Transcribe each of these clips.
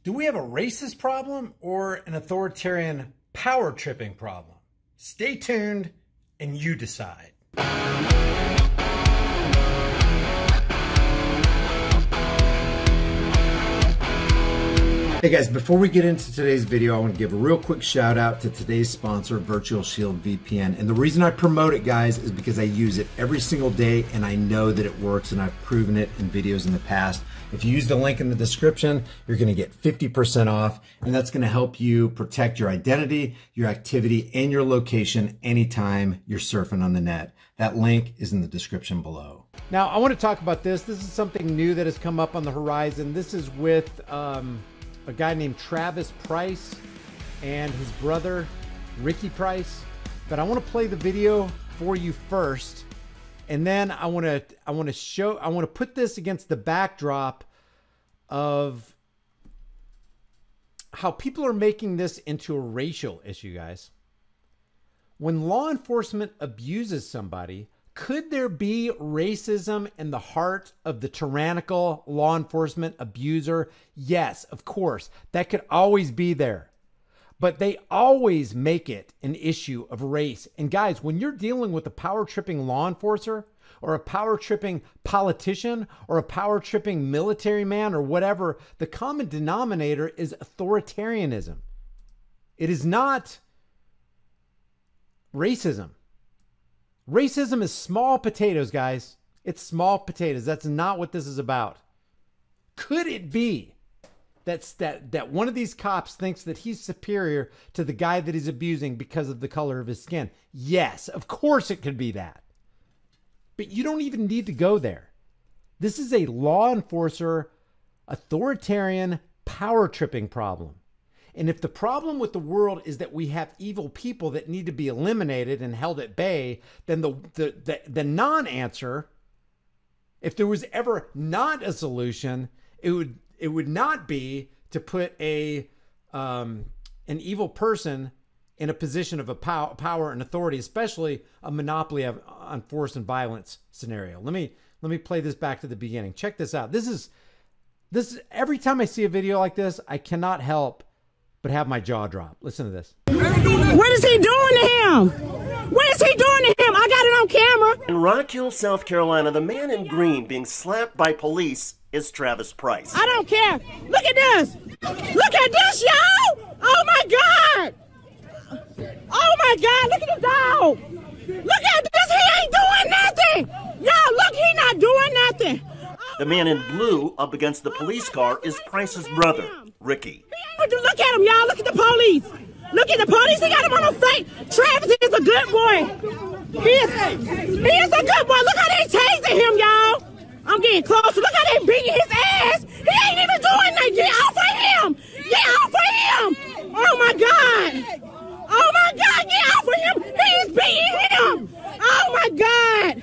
Do we have a racist problem or an authoritarian power tripping problem? Stay tuned and you decide. Hey guys, before we get into today's video, I want to give a real quick shout out to today's sponsor, Virtual Shield VPN. And the reason I promote it, guys, is because I use it every single day and I know that it works, and I've proven it in videos in the past. If you use the link in the description, you're going to get 50% off, and that's going to help you protect your identity, your activity, and your location anytime you're surfing on the net. That link is in the description below. Now, I want to talk about this. This is something new that has come up on the horizon. This is with a guy named Travis Price and his brother Ricky Price. But I want to play the video for you first, and then I want to put this against the backdrop of how people are making this into a racial issue, guys. When law enforcement abuses somebody, could there be racism in the heart of the tyrannical law enforcement abuser? Yes, of course. That could always be there. But they always make it an issue of race. And guys, when you're dealing with a power-tripping law enforcer or a power-tripping politician or a power-tripping military man or whatever, the common denominator is authoritarianism. It is not racism. Racism is small potatoes, guys. It's small potatoes. That's not what this is about. Could it be that one of these cops thinks that he's superior to the guy that he's abusing because of the color of his skin? Yes, of course it could be that. But you don't even need to go there. This is a law enforcer, authoritarian, power tripping problem. And if the problem with the world is that we have evil people that need to be eliminated and held at bay, then the non-answer, if there was ever not a solution, it would not be to put an evil person in a position of a power and authority, especially a monopoly on force and violence scenario. Let me play this back to the beginning. Check this out. This is every time I see a video like this, I cannot help but have my jaw drop. Listen to this. What is he doing to him? What is he doing to him? I got it on camera. In Rock Hill, South Carolina, the man in green being slapped by police is Travis Price. I don't care. Look at this. Look at this, y'all. Oh, my God. Oh, my God. Look at the dog. Look at this. He ain't doing nothing. Y'all, look, he not doing nothing. The man in blue up against the police car is Price's brother, Ricky. Look at him, y'all. Look at the police. Look at the police. He got him on the face. Travis is a good boy. He is a good boy. Look how they tasing him, y'all. I'm getting closer. Look how they beating his ass. He ain't even doing nothing. Get off of him. Get off of him. Oh, my God. Oh, my God. Get off of him. He is beating him. Oh, my God.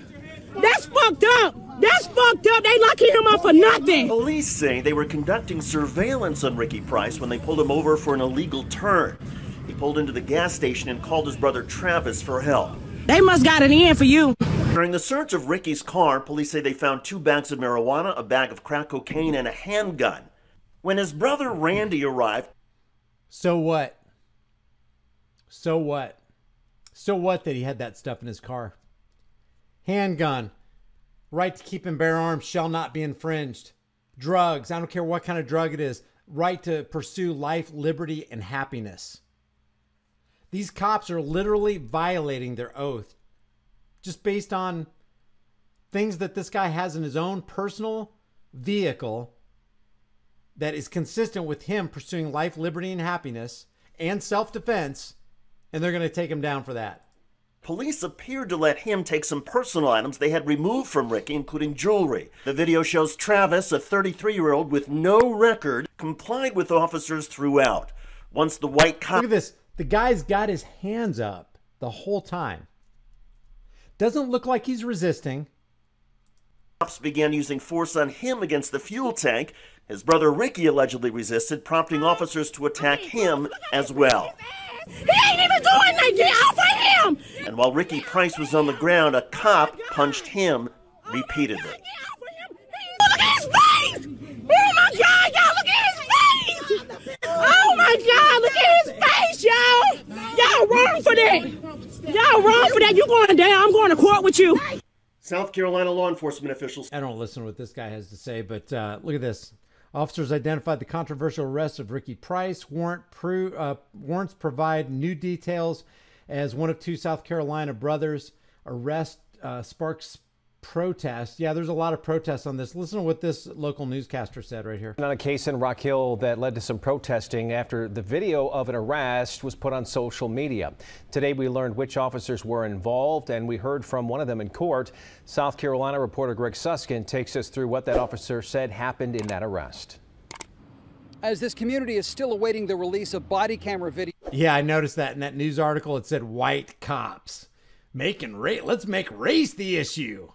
That's fucked up. That's fucked up. They locking him up for nothing. Police say they were conducting surveillance on Ricky Price when they pulled him over for an illegal turn. He pulled into the gas station and called his brother Travis for help. They must got it in for you. During the search of Ricky's car, police say they found 2 bags of marijuana, a bag of crack cocaine, and a handgun. When his brother Randy arrived... So what? So what? So what that he had that stuff in his car? Handgun. Right to keep and bear arms shall not be infringed. Drugs, I don't care what kind of drug it is. Right to pursue life, liberty, and happiness. These cops are literally violating their oath just based on things that this guy has in his own personal vehicle that is consistent with him pursuing life, liberty, and happiness and self-defense, and they're going to take him down for that. Police appeared to let him take some personal items they had removed from Ricky, including jewelry. The video shows Travis, a 33-year-old with no record, complied with officers throughout. Once the white cop... Look at this. The guy's got his hands up the whole time. Doesn't look like he's resisting. Cops began using force on him against the fuel tank. His brother Ricky allegedly resisted, prompting officers to attack him as well. He ain't even doing that. Get off of him. And while Ricky Price was on the ground, a cop punched him repeatedly. Look at his face. Oh, my God. Y'all, look at his face. wrong for that. Y'all wrong for that. You going down. I'm going to court with you. South Carolina law enforcement officials. I don't listen to what this guy has to say, but look at this. Officers identified the controversial arrest of Ricky Price. Warrants provide new details as one of two South Carolina brothers. Arrest sparks protest. Yeah, there's a lot of protests on this. Listen to what this local newscaster said right here. On a case in Rock Hill that led to some protesting after the video of an arrest was put on social media. Today we learned which officers were involved, and we heard from one of them in court. South Carolina reporter Greg Suskin takes us through what that officer said happened in that arrest. As this community is still awaiting the release of body camera video. Yeah, I noticed that in that news article. It said white cops let's make race the issue.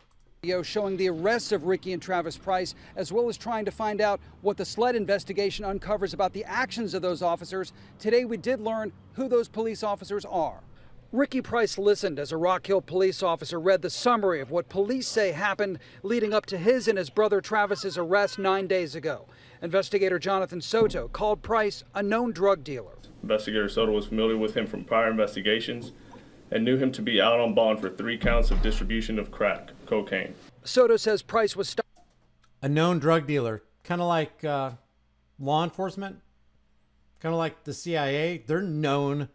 Showing the arrests of Ricky and Travis Price, as well as trying to find out what the SLED investigation uncovers about the actions of those officers. Today we did learn who those police officers are. Ricky Price listened as a Rock Hill police officer read the summary of what police say happened leading up to his and his brother Travis's arrest 9 days ago. Investigator Jonathan Soto called Price a known drug dealer. Investigator Soto was familiar with him from prior investigations and knew him to be out on bond for 3 counts of distribution of crack cocaine. Soto says Price was stopped. A known drug dealer, kind of like law enforcement, kind of like the CIA. They're known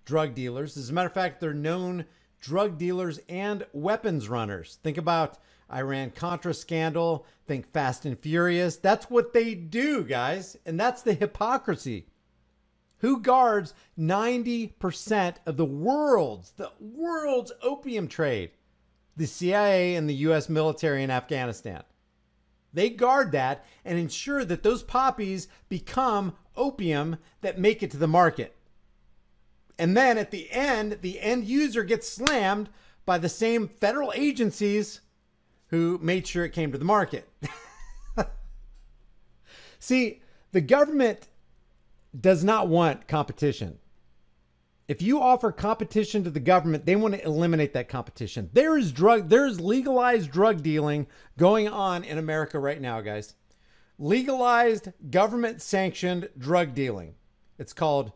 drug dealers. As a matter of fact, they're known drug dealers and weapons runners. Think about Iran-Contra scandal. Think Fast and Furious. That's what they do, guys. And that's the hypocrisy. Who guards 90% of the world's opium trade? The CIA and the U.S. military in Afghanistan. They guard that and ensure that those poppies become opium that make it to the market. And then at the end user gets slammed by the same federal agencies who made sure it came to the market. See, the government does not want competition. If you offer competition to the government, they want to eliminate that competition. There's legalized drug dealing going on in America right now, guys. Legalized, government-sanctioned drug dealing. It's called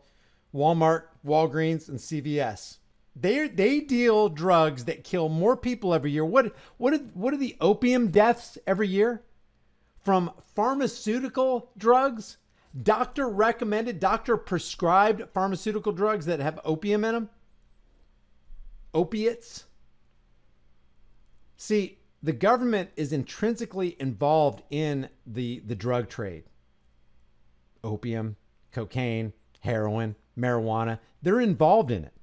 Walmart, Walgreens, and CVS. They deal drugs that kill more people every year. What are the opium deaths every year? From pharmaceutical drugs? Doctor recommended, doctor prescribed pharmaceutical drugs that have opium in them. Opiates. See, the government is intrinsically involved in the drug trade. Opium, cocaine, heroin, marijuana. They're involved in it.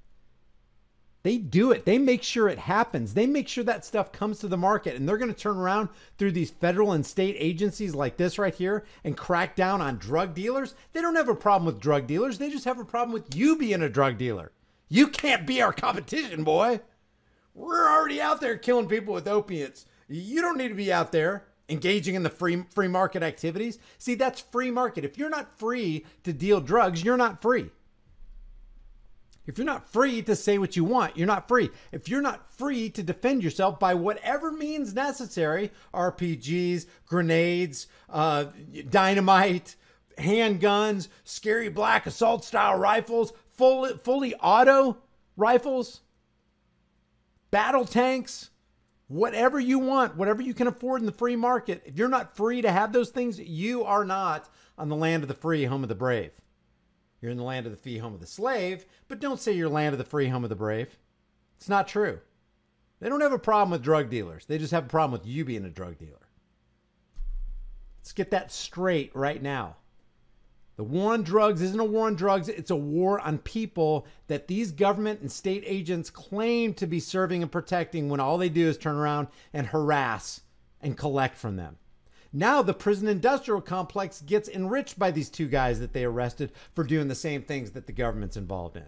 They do it. They make sure it happens. They make sure that stuff comes to the market, and they're going to turn around through these federal and state agencies like this right here and crack down on drug dealers. They don't have a problem with drug dealers. They just have a problem with you being a drug dealer. You can't be our competition, boy. We're already out there killing people with opiates. You don't need to be out there engaging in the free market activities. See, that's free market. If you're not free to deal drugs, you're not free. If you're not free to say what you want, you're not free. If you're not free to defend yourself by whatever means necessary, RPGs, grenades, dynamite, handguns, scary black assault style rifles, fully auto rifles, battle tanks, whatever you want, whatever you can afford in the free market. If you're not free to have those things, you are not on the land of the free, home of the brave. You're in the land of the free, home of the slave, but don't say you're land of the free, home of the brave. It's not true. They don't have a problem with drug dealers. They just have a problem with you being a drug dealer. Let's get that straight right now. The war on drugs isn't a war on drugs. It's a war on people that these government and state agents claim to be serving and protecting when all they do is turn around and harass and collect from them. Now the prison industrial complex gets enriched by these two guys that they arrested for doing the same things that the government's involved in.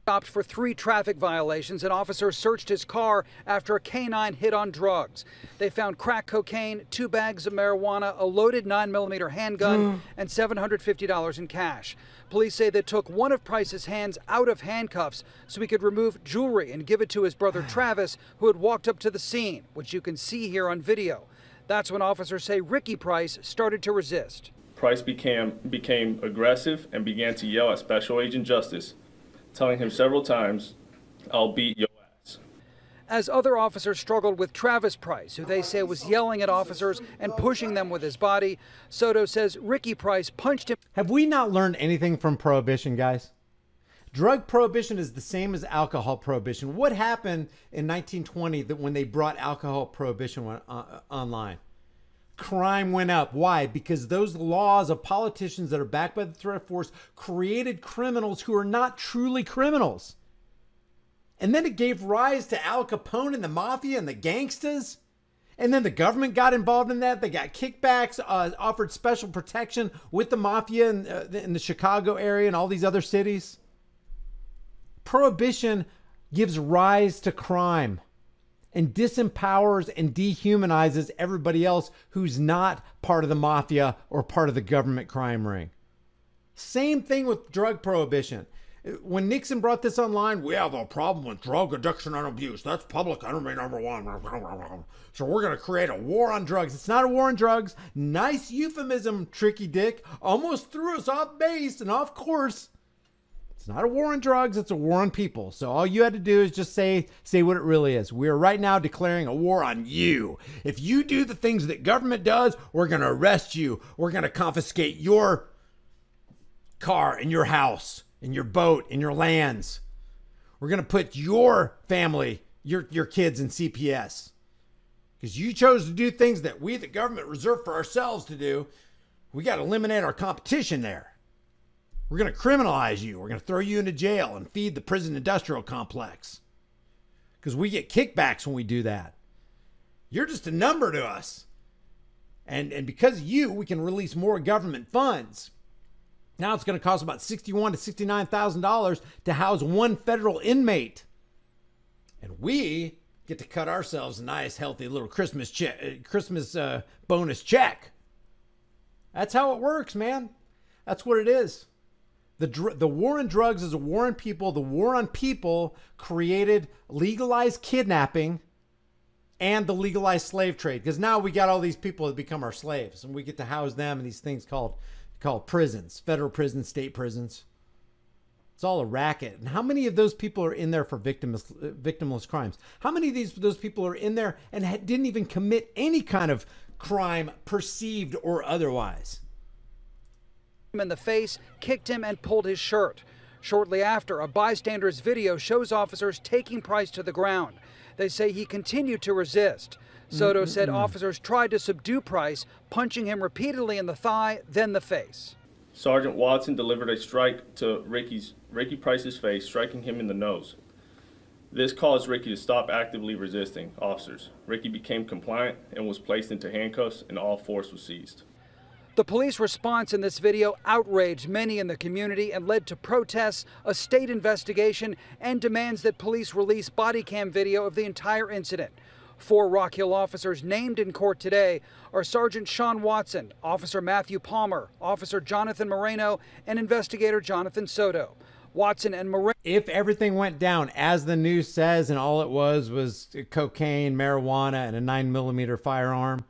Stopped for 3 traffic violations, and officers searched his car after a canine hit on drugs. They found crack cocaine, 2 bags of marijuana, a loaded 9mm handgun, and $750 in cash. Police say they took one of Price's hands out of handcuffs so he could remove jewelry and give it to his brother Travis, who had walked up to the scene, which you can see here on video. That's when officers say Ricky Price started to resist. Price became aggressive and began to yell at Special Agent Justice telling him several times, "I'll beat your ass." As other officers struggled with Travis Price, who they say was yelling at officers and pushing them with his body, Soto says Ricky Price punched him. Have we not learned anything from Prohibition, guys? Drug prohibition is the same as alcohol prohibition. What happened in 1920 that when they brought alcohol prohibition online? Crime went up. Why? Because those laws of politicians that are backed by the threat of force created criminals who are not truly criminals. And then it gave rise to Al Capone and the mafia and the gangsters. And then the government got involved in that. They got kickbacks, offered special protection with the mafia in the Chicago area and all these other cities. Prohibition gives rise to crime and disempowers and dehumanizes everybody else who's not part of the mafia or part of the government crime ring. Same thing with drug prohibition. When Nixon brought this online, we have a problem with drug addiction and abuse. That's public enemy number one. So we're going to create a war on drugs. It's not a war on drugs. Nice euphemism, Tricky Dick. Almost threw us off base and off course. It's not a war on drugs. It's a war on people. So all you had to do is just say what it really is. We are right now declaring a war on you. If you do the things that government does, we're going to arrest you. We're going to confiscate your car and your house and your boat and your lands. We're going to put your family, your kids in CPS. Because you chose to do things that we, the government, reserve for ourselves to do. We got to eliminate our competition there. We're going to criminalize you. We're going to throw you into jail and feed the prison industrial complex. Because we get kickbacks when we do that. You're just a number to us. And because of you, we can release more government funds. Now it's going to cost about $61,000 to $69,000 to house one federal inmate. And we get to cut ourselves a nice, healthy little Christmas bonus check. That's how it works, man. That's what it is. The war on drugs is a war on people. The war on people created legalized kidnapping and the legalized slave trade. Because now we got all these people that become our slaves, and we get to house them in these things called prisons, federal prisons, state prisons. It's all a racket. And how many of those people are in there for victimless crimes? How many of those people are in there and didn't even commit any kind of crime, perceived or otherwise? In the face, kicked him and pulled his shirt. Shortly after, a bystander's video shows officers taking Price to the ground. They say he continued to resist. Soto said officers tried to subdue Price, punching him repeatedly in the thigh, then the face. Sergeant Watson delivered a strike to Ricky Price's face, striking him in the nose. This caused Ricky to stop actively resisting officers. Ricky became compliant and was placed into handcuffs, and all force was seized. The police response in this video outraged many in the community and led to protests, a state investigation, and demands that police release body cam video of the entire incident. 4 Rock Hill officers named in court today are Sergeant Sean Watson, Officer Matthew Palmer, Officer Jonathan Moreno, and Investigator Jonathan Soto. Watson and Moreno. If everything went down as the news says and all it was cocaine, marijuana, and a 9mm firearm,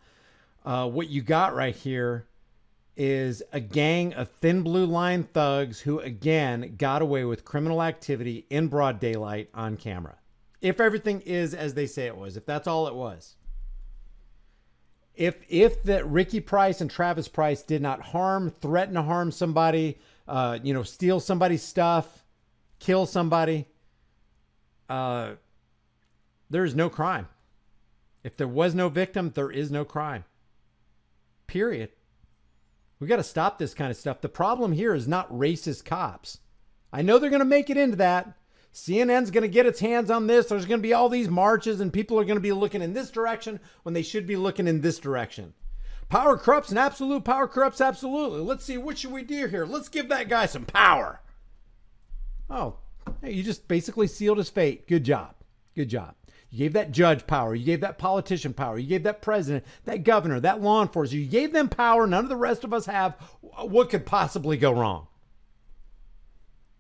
what you got right here is a gang of thin blue line thugs who again got away with criminal activity in broad daylight on camera. If everything is as they say it was, if that's all it was. If that Ricky Price and Travis Price did not threaten to harm somebody, steal somebody's stuff, kill somebody, there is no crime. If there was no victim, there is no crime. Period. We got to stop this kind of stuff. The problem here is not racist cops. I know they're going to make it into that. CNN's going to get its hands on this. There's going to be all these marches and people are going to be looking in this direction when they should be looking in this direction. Power corrupts and absolute power corrupts absolutely. Let's see, what should we do here? Let's give that guy some power. Oh, hey, you just basically sealed his fate. Good job. Good job. You gave that judge power. You gave that politician power. You gave that president, that governor, that law enforcer. You gave them power. None of the rest of us have. What could possibly go wrong?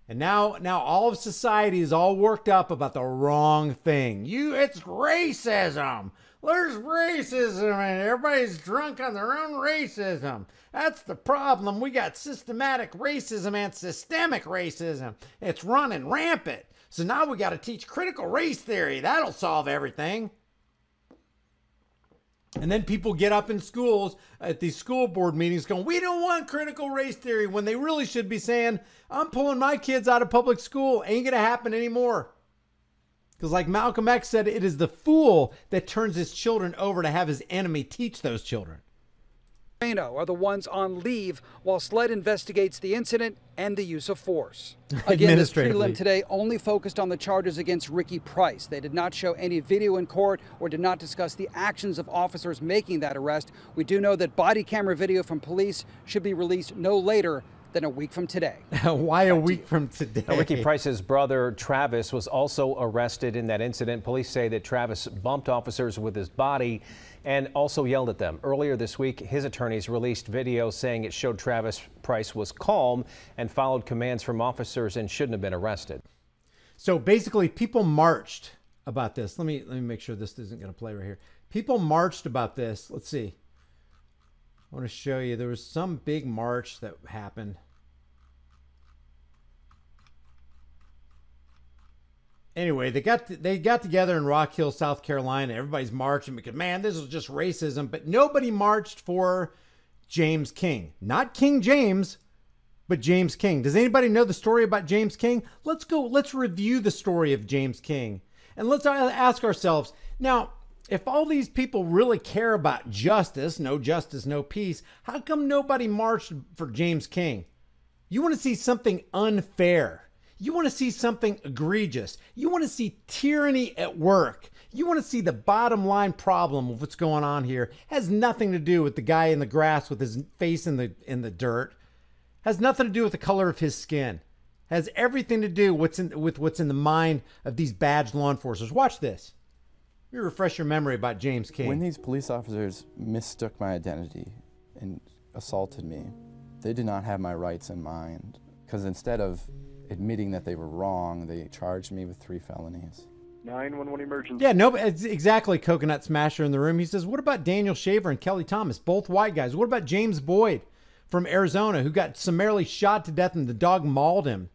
And now all of society is all worked up about the wrong thing. It's racism. There's racism and everybody's drunk on their own racism. That's the problem. We got systematic racism and systemic racism. It's running rampant. So now we got to teach critical race theory. That'll solve everything. And then people get up in schools at these school board meetings going, we don't want critical race theory, when they really should be saying, I'm pulling my kids out of public school. Ain't going to happen anymore. Because like Malcolm X said, it is the fool that turns his children over to have his enemy teach those children. Are the ones on leave while SLED investigates the incident and the use of force. Again, this prelim today only focused on the charges against Ricky Price. They did not show any video in court or did not discuss the actions of officers making that arrest. We do know that body camera video from police should be released no later than a week from today. Why a week from today? Now, Ricky Price's brother, Travis, was also arrested in that incident. Police say that Travis bumped officers with his body and also yelled at them. Earlier this week, his attorneys released video saying it showed Travis Price was calm and followed commands from officers and shouldn't have been arrested. So basically, people marched about this. Let me make sure this isn't going to play right here. People marched about this. Let's see. I want to show you. There was some big march that happened. Anyway, they got together in Rock Hill, South Carolina. Everybody's marching because, man, this is just racism. But nobody marched for James King. Not King James, but James King. Does anybody know the story about James King? Let's review the story of James King. And let's ask ourselves, now, if all these people really care about justice, no peace, how come nobody marched for James King? You want to see something unfair. You want to see something egregious. You want to see tyranny at work. You want to see the bottom line problem of what's going on here. Has nothing to do with the guy in the grass with his face in the dirt. Has nothing to do with the color of his skin. Has everything to do with what's in the mind of these badged law enforcers. Watch this. Let me refresh your memory about James King. When these police officers mistook my identity and assaulted me, they did not have my rights in mind. Because instead of admitting that they were wrong, they charged me with 3 felonies. 911 emergency. Yeah, no, it's exactly. Coconut Smasher in the room. He says, what about Daniel Shaver and Kelly Thomas, both white guys? What about James Boyd from Arizona, who got summarily shot to death and the dog mauled him?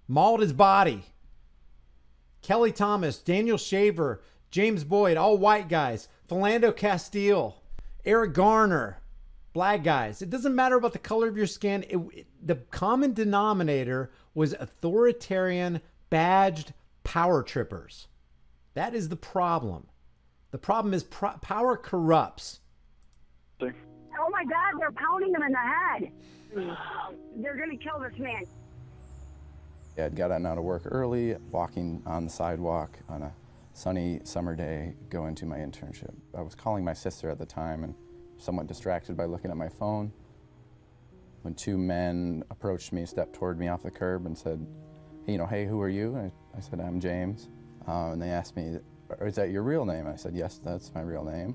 Mauled his body. Kelly Thomas, Daniel Shaver, James Boyd, all white guys. Philando Castile, Eric Garner, black guys. It doesn't matter about the color of your skin. The common denominator was authoritarian, badged power trippers. That is the problem. The problem is power corrupts. Oh my God, they're pounding him in the head. They're going to kill this man. I got out of work early, walking on the sidewalk on a sunny summer day, going to my internship. I was calling my sister at the time and somewhat distracted by looking at my phone when 2 men approached me, stepped toward me off the curb and said, hey, who are you? And I said, I'm James. And they asked me, is that your real name? I said, yes, that's my real name.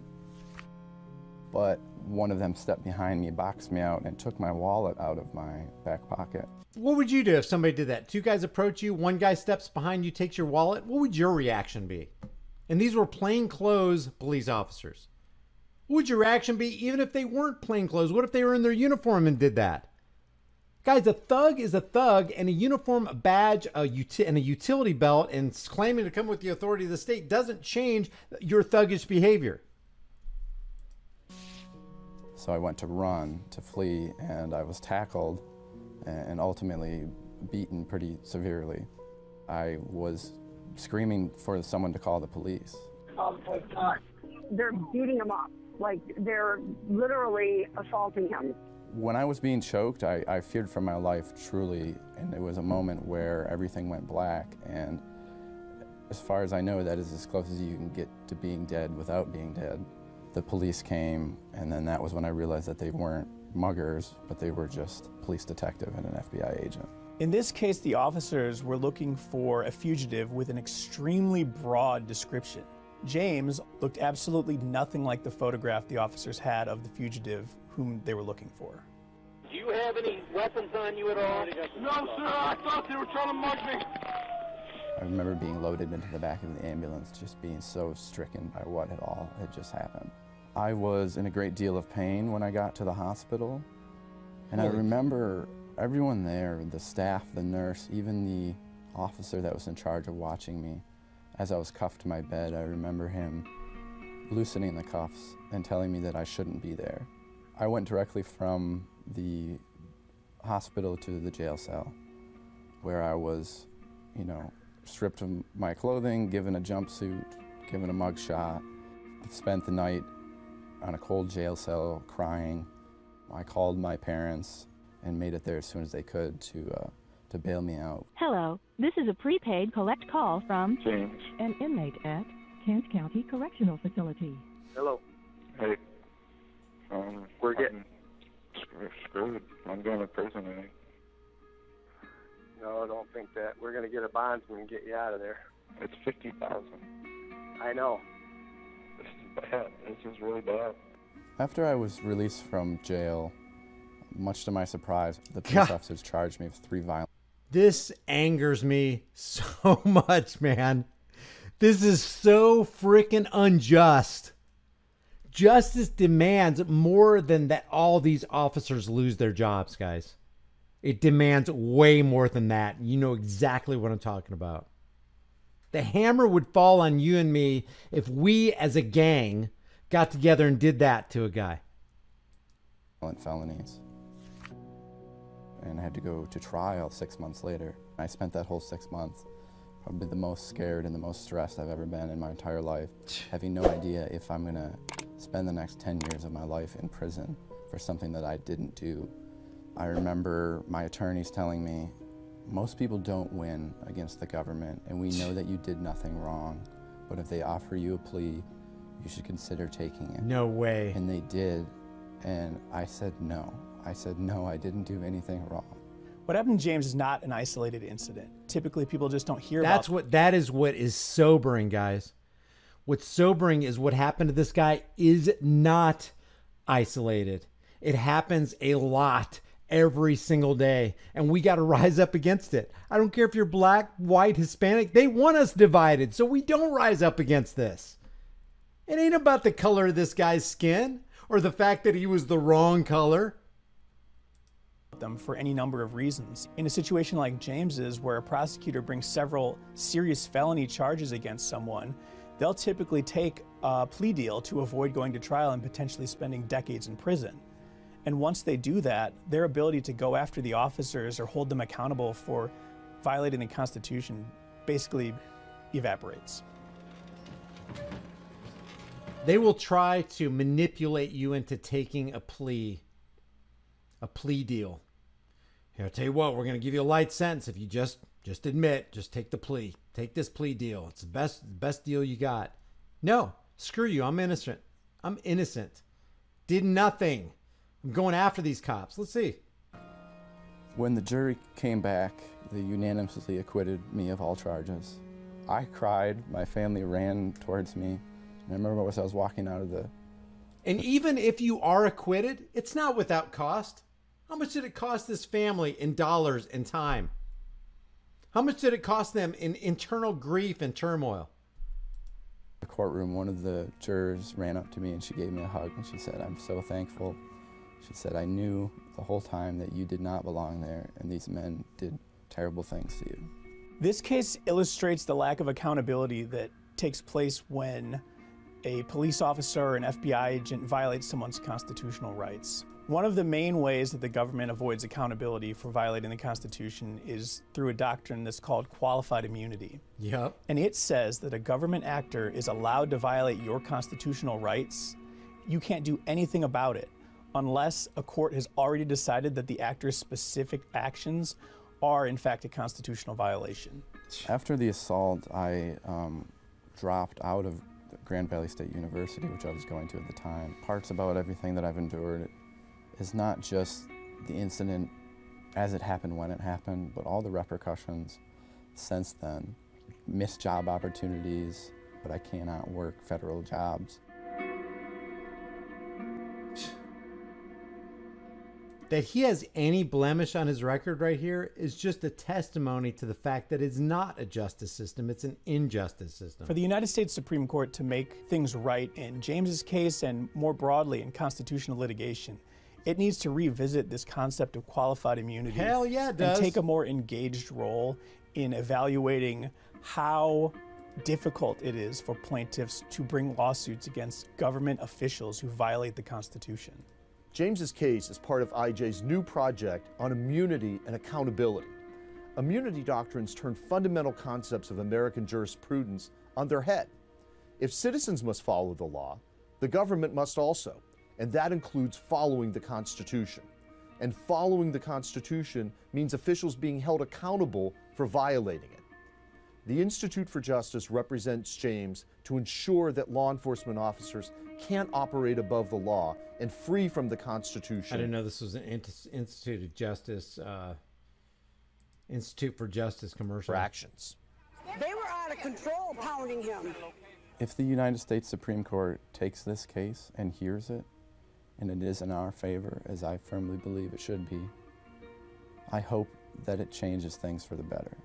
But one of them stepped behind me, boxed me out, and took my wallet out of my back pocket. What would you do if somebody did that? 2 guys approach you, 1 guy steps behind you, takes your wallet. What would your reaction be? And these were plainclothes police officers. What would your reaction be even if they weren't plainclothes? What if they were in their uniform and did that? Guys, a thug is a thug, and a uniform, a badge, and a utility belt and claiming to come with the authority of the state doesn't change your thuggish behavior. So I went to run, to flee, and I was tackled and ultimately beaten pretty severely. I was screaming for someone to call the police. Oh my God. They're beating him up. Like, they're literally assaulting him. When I was being choked, I feared for my life, truly, and it was a moment where everything went black, and as far as I know, that is as close as you can get to being dead without being dead. The police came, and then that was when I realized that they weren't muggers, but they were just a police detective and an FBI agent. In this case, the officers were looking for a fugitive with an extremely broad description. James looked absolutely nothing like the photograph the officers had of the fugitive whom they were looking for. Do you have any weapons on you at all? No, sir. I thought they were trying to mug me. I remember being loaded into the back of the ambulance, just being so stricken by what had all had just happened. I was in a great deal of pain when I got to the hospital, and I remember everyone there, the staff, the nurse, even the officer that was in charge of watching me. As I was cuffed to my bed, I remember him loosening the cuffs and telling me that I shouldn't be there. I went directly from the hospital to the jail cell, where I was, you know, stripped of my clothing, given a jumpsuit, given a mugshot, spent the night on a cold jail cell crying. I called my parents and made it there as soon as they could to bail me out. Hello, this is a prepaid collect call from James. an inmate at Kent County Correctional Facility. Hello. Hey. We're getting screwed. I'm going to prison, I think. No, I don't think that. We're going to get a bondsman and get you out of there. It's $50,000. I know. This is bad. This is really bad. After I was released from jail, much to my surprise, the police officers charged me with 3 violent. This angers me so much, man. This is so freaking unjust. Justice demands more than that all these officers lose their jobs, guys. It demands way more than that. You know exactly what I'm talking about. The hammer would fall on you and me if we as a gang got together and did that to a guy. Felonies. And I had to go to trial 6 months later. I spent that whole 6 months probably the most scared and the most stressed I've ever been in my entire life, having no idea if I'm gonna spend the next 10 years of my life in prison for something that I didn't do. I remember my attorneys telling me, most people don't win against the government, and we know that you did nothing wrong, but if they offer you a plea, you should consider taking it. No way. And they did, and I said no. I said, no, I didn't do anything wrong. What happened to James is not an isolated incident. Typically, people just don't hear about it. That is what is sobering, guys. What's sobering is what happened to this guy is not isolated. It happens a lot every single day, and we got to rise up against it. I don't care if you're black, white, Hispanic. They want us divided, so we don't rise up against this. It ain't about the color of this guy's skin or the fact that he was the wrong color. Them for any number of reasons. In a situation like James's, where a prosecutor brings several serious felony charges against someone, they'll typically take a plea deal to avoid going to trial and potentially spending decades in prison. And once they do that, their ability to go after the officers or hold them accountable for violating the Constitution basically evaporates. They will try to manipulate you into taking a plea deal. Here, I'll tell you what, we're going to give you a light sentence if you just admit, just take the plea. Take this plea deal. It's the best deal you got. No, screw you. I'm innocent. I'm innocent. Did nothing. I'm going after these cops. Let's see. When the jury came back, they unanimously acquitted me of all charges. I cried. My family ran towards me. And I remember as I was walking out of the... And even if you are acquitted, it's not without cost. How much did it cost this family in dollars and time? How much did it cost them in internal grief and turmoil? In the courtroom, one of the jurors ran up to me and she gave me a hug and she said, "I'm so thankful." She said, "I knew the whole time that you did not belong there and these men did terrible things to you." This case illustrates the lack of accountability that takes place when a police officer or an FBI agent violates someone's constitutional rights. One of the main ways that the government avoids accountability for violating the Constitution is through a doctrine that's called qualified immunity. Yep. And it says that a government actor is allowed to violate your constitutional rights. You can't do anything about it unless a court has already decided that the actor's specific actions are in fact a constitutional violation. After the assault, I dropped out of Grand Valley State University, which I was going to at the time. Parts about everything that I've endured is not just the incident as it happened when it happened, but all the repercussions since then. Missed job opportunities, but I cannot work federal jobs. That he has any blemish on his record right here is just a testimony to the fact that it's not a justice system, it's an injustice system. For the United States Supreme Court to make things right in James's case and more broadly in constitutional litigation, it needs to revisit this concept of qualified immunity. Hell yeah, it does. And take a more engaged role in evaluating how difficult it is for plaintiffs to bring lawsuits against government officials who violate the Constitution. James's case is part of IJ's new project on immunity and accountability. Immunity doctrines turn fundamental concepts of American jurisprudence on their head. If citizens must follow the law, the government must also, and that includes following the Constitution. And following the Constitution means officials being held accountable for violating it. The Institute for Justice represents James to ensure that law enforcement officers can't operate above the law and free from the Constitution. I didn't know this was an Institute of Justice, Institute for Justice commercial. For actions. They were out of control pounding him. If the United States Supreme Court takes this case and hears it, and it is in our favor, as I firmly believe it should be, I hope that it changes things for the better.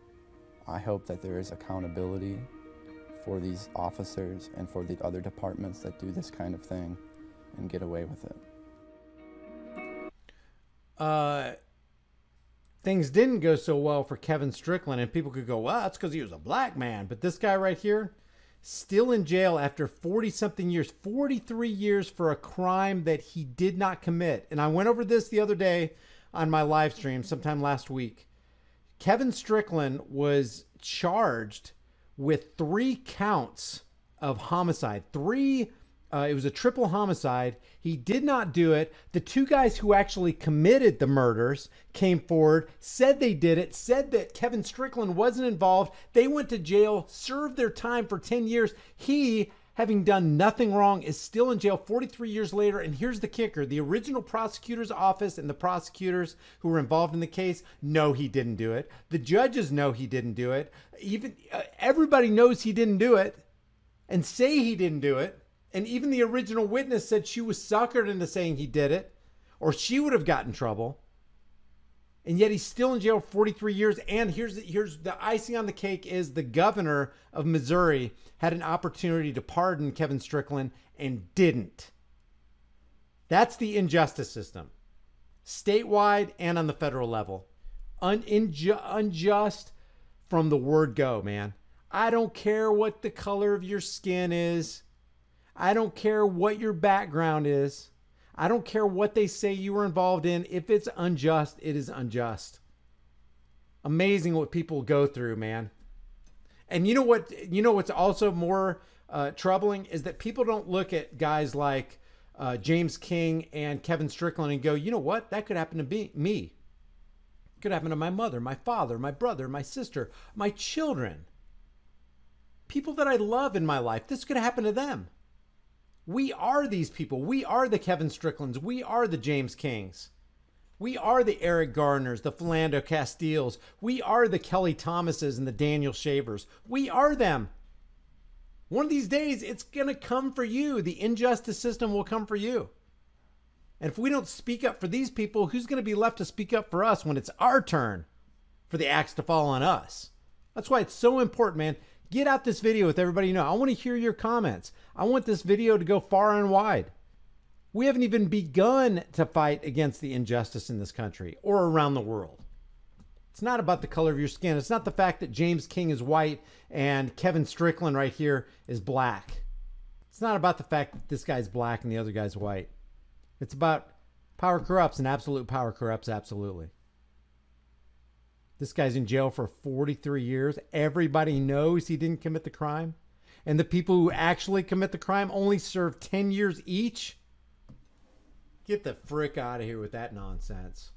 I hope that there is accountability for these officers and for the other departments that do this kind of thing and get away with it. Things didn't go so well for Kevin Strickland, and people could go, well, that's because he was a black man. But this guy right here, still in jail after 40-something years, 43 years for a crime that he did not commit. And I went over this the other day on my live stream sometime last week. Kevin Strickland was charged with 3 counts of homicide. It was a triple homicide. He did not do it. The 2 guys who actually committed the murders came forward, said they did it, said that Kevin Strickland wasn't involved. They went to jail, served their time for 10 years. He, having done nothing wrong, is still in jail 43 years later. And here's the kicker. The original prosecutor's office and the prosecutors who were involved in the case know he didn't do it. The judges know he didn't do it. Even everybody knows he didn't do it and say he didn't do it. And even the original witness said she was suckered into saying he did it, or she would have gotten in trouble. And yet he's still in jail 43 years. And here's the icing on the cake is the governor of Missouri had an opportunity to pardon Kevin Strickland and didn't. That's the injustice system, statewide and on the federal level. Unjust from the word go, man. I don't care what the color of your skin is. I don't care what your background is. I don't care what they say you were involved in. If it's unjust, it is unjust. Amazing what people go through, man. And you know what? You know what's also more troubling is that people don't look at guys like James King and Kevin Strickland and go, you know what? That could happen to me. It could happen to my mother, my father, my brother, my sister, my children. People that I love in my life. This could happen to them. We are these people. We are the Kevin Stricklands. We are the James Kings. We are the Eric Garners, the Philando Castiles. We are the Kelly Thomases and the Daniel Shavers. We are them. One of these days, it's going to come for you. The injustice system will come for you. And if we don't speak up for these people, who's going to be left to speak up for us when it's our turn for the axe to fall on us? That's why it's so important, man. Get out this video with everybody you know. I want to hear your comments. I want this video to go far and wide. We haven't even begun to fight against the injustice in this country or around the world. It's not about the color of your skin. It's not the fact that James King is white and Kevin Strickland right here is black. It's not about the fact that this guy's black and the other guy's white. It's about power corrupts, and absolute power corrupts absolutely. This guy's in jail for 43 years. Everybody knows he didn't commit the crime. And the people who actually commit the crime only serve 10 years each. Get the frick out of here with that nonsense.